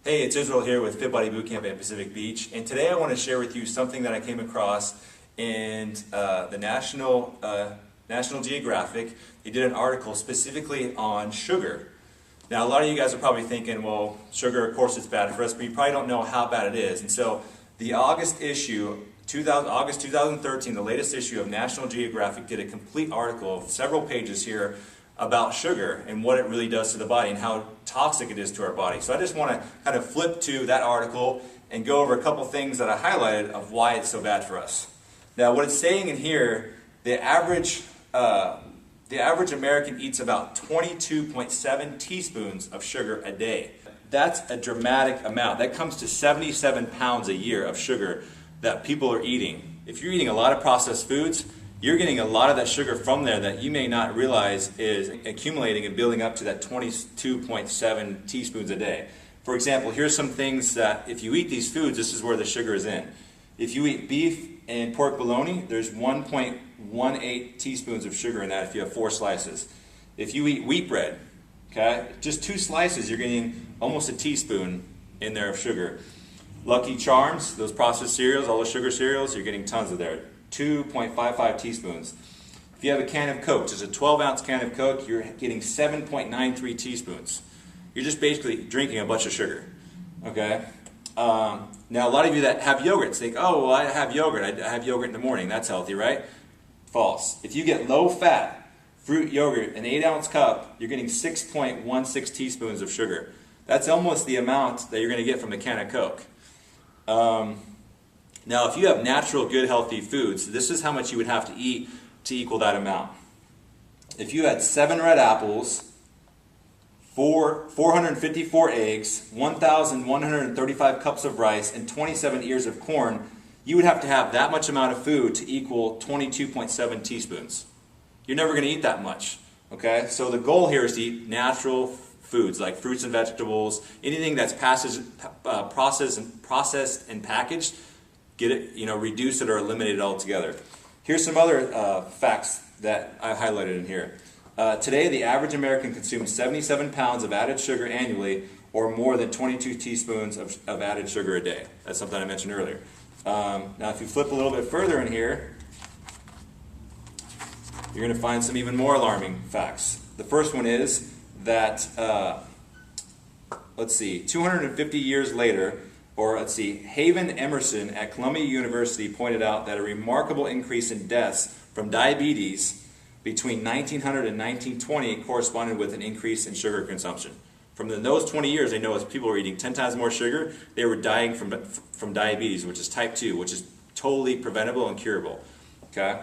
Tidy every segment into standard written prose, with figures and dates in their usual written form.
Hey, it's Israel here with Fit Body Bootcamp at Pacific Beach, and today I want to share with you something that I came across in the National Geographic. They did an article specifically on sugar. Now, a lot of you guys are probably thinking, well, sugar, of course, it's bad for us, but you probably don't know how bad it is. And so, the August issue, August 2013, the latest issue of National Geographic did a complete article of several pages here about sugar and what it really does to the body and how toxic it is to our body. So I just want to kind of flip to that article and go over a couple things that I highlighted of why it's so bad for us. Now, what it's saying in here, the average American eats about 22.7 teaspoons of sugar a day. That's a dramatic amount. That comes to 77 pounds a year of sugar that people are eating. If you're eating a lot of processed foods, you're getting a lot of that sugar from there that you may not realize is accumulating and building up to that 22.7 teaspoons a day. For example, here's some things that if you eat these foods, this is where the sugar is in. If you eat beef and pork bologna, there's 1.18 teaspoons of sugar in that if you have 4 slices. If you eat wheat bread, okay, just 2 slices, you're getting almost a teaspoon in there of sugar. Lucky Charms, those processed cereals, all the sugar cereals, you're getting tons of there. 2.55 teaspoons. If you have a can of Coke, just a 12-ounce can of Coke, you're getting 7.93 teaspoons. You're just basically drinking a bunch of sugar. Okay? Now, a lot of you that have yogurt think, oh, well, I have yogurt. I have yogurt in the morning. That's healthy, right? False. If you get low-fat fruit yogurt, an 8-ounce cup, you're getting 6.16 teaspoons of sugar. That's almost the amount that you're going to get from a can of Coke. Now, if you have natural, good, healthy foods, this is how much you would have to eat to equal that amount. If you had 7 red apples, 454 eggs, 1,135 cups of rice, and 27 ears of corn, you would have to have that much amount of food to equal 22.7 teaspoons. You're never going to eat that much. Okay? So the goal here is to eat natural foods like fruits and vegetables, anything that's processed and packaged. Get it, reduce it or eliminate it altogether. Here's some other facts that I highlighted in here. Today, the average American consumes 77 pounds of added sugar annually, or more than 22 teaspoons of added sugar a day. That's something I mentioned earlier. Now, if you flip a little bit further in here, you're going to find some even more alarming facts. The first one is that, 250 years later, Haven Emerson at Columbia University pointed out that a remarkable increase in deaths from diabetes between 1900 and 1920 corresponded with an increase in sugar consumption. From those 20 years, they know as people were eating 10 times more sugar, they were dying from diabetes, which is type 2, which is totally preventable and curable. Okay?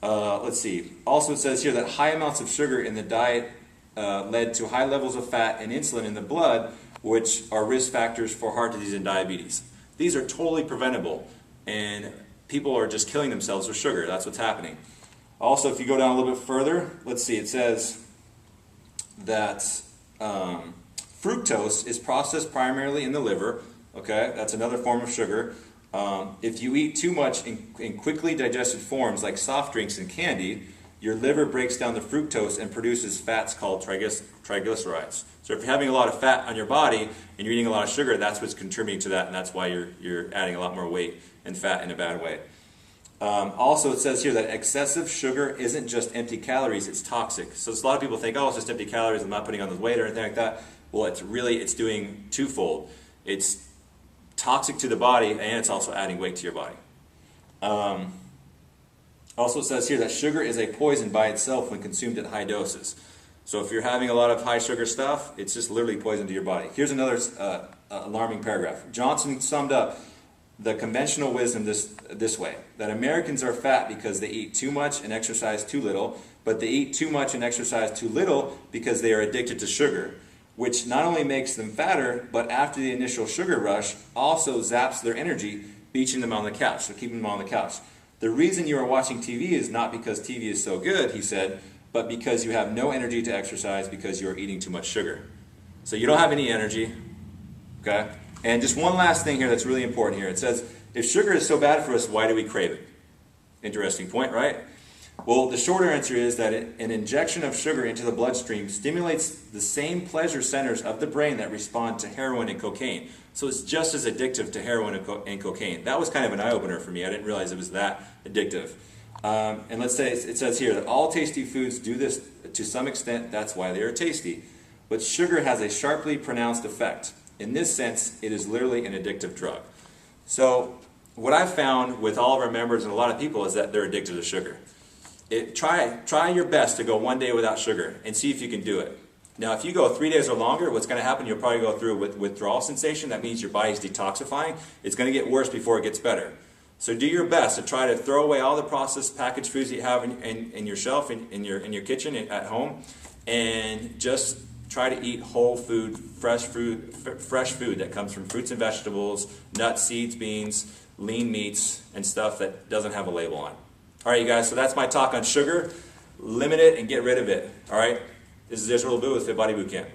Also, it says here that high amounts of sugar in the diet led to high levels of fat and insulin in the blood, which are risk factors for heart disease and diabetes. These are totally preventable, and people are just killing themselves with sugar. That's what's happening. Also, if you go down a little bit further, it says that fructose is processed primarily in the liver. Okay, that's another form of sugar. If you eat too much in quickly digested forms like soft drinks and candy, your liver breaks down the fructose and produces fats called triglycerides. So if you're having a lot of fat on your body and you're eating a lot of sugar, that's what's contributing to that, and that's why you're adding a lot more weight and fat in a bad way. Also, it says here that excessive sugar isn't just empty calories, it's toxic. So a lot of people think, oh, it's just empty calories, I'm not putting on the weight or anything like that. Well, it's doing twofold. It's toxic to the body, and it's also adding weight to your body. Also, it says here that sugar is a poison by itself when consumed at high doses. So if you're having a lot of high sugar stuff, it's just literally poison to your body. Here's another alarming paragraph. Johnson summed up the conventional wisdom this way, that Americans are fat because they eat too much and exercise too little, but they eat too much and exercise too little because they are addicted to sugar, which not only makes them fatter, but after the initial sugar rush, also zaps their energy, beaching them on the couch, so keeping them on the couch. The reason you are watching TV is not because TV is so good, he said, but because you have no energy to exercise because you are eating too much sugar. So you don't have any energy, okay? And just one last thing here that's really important here. It says, if sugar is so bad for us, why do we crave it? Interesting point, right? Well, the short answer is that an injection of sugar into the bloodstream stimulates the same pleasure centers of the brain that respond to heroin and cocaine. So it's just as addictive to heroin and cocaine. That was kind of an eye-opener for me. I didn't realize it was that addictive. And let's say it says here that all tasty foods do this to some extent. That's why they are tasty. But sugar has a sharply pronounced effect. In this sense, it is literally an addictive drug. So what I've found with all of our members and a lot of people is that they're addicted to sugar. Try your best to go one day without sugar and see if you can do it. Now, if you go 3 days or longer, what's going to happen, you'll probably go through with withdrawal sensation. That means your body's detoxifying. It's going to get worse before it gets better. So do your best to try to throw away all the processed packaged foods that you have in your shelf, in your kitchen, at home, and just try to eat whole food, fresh food that comes from fruits and vegetables, nuts, seeds, beans, lean meats, and stuff that doesn't have a label on. All right, you guys, so that's my talk on sugar. Limit it and get rid of it. All right? This is LoBue with Fit Body Boot Camp.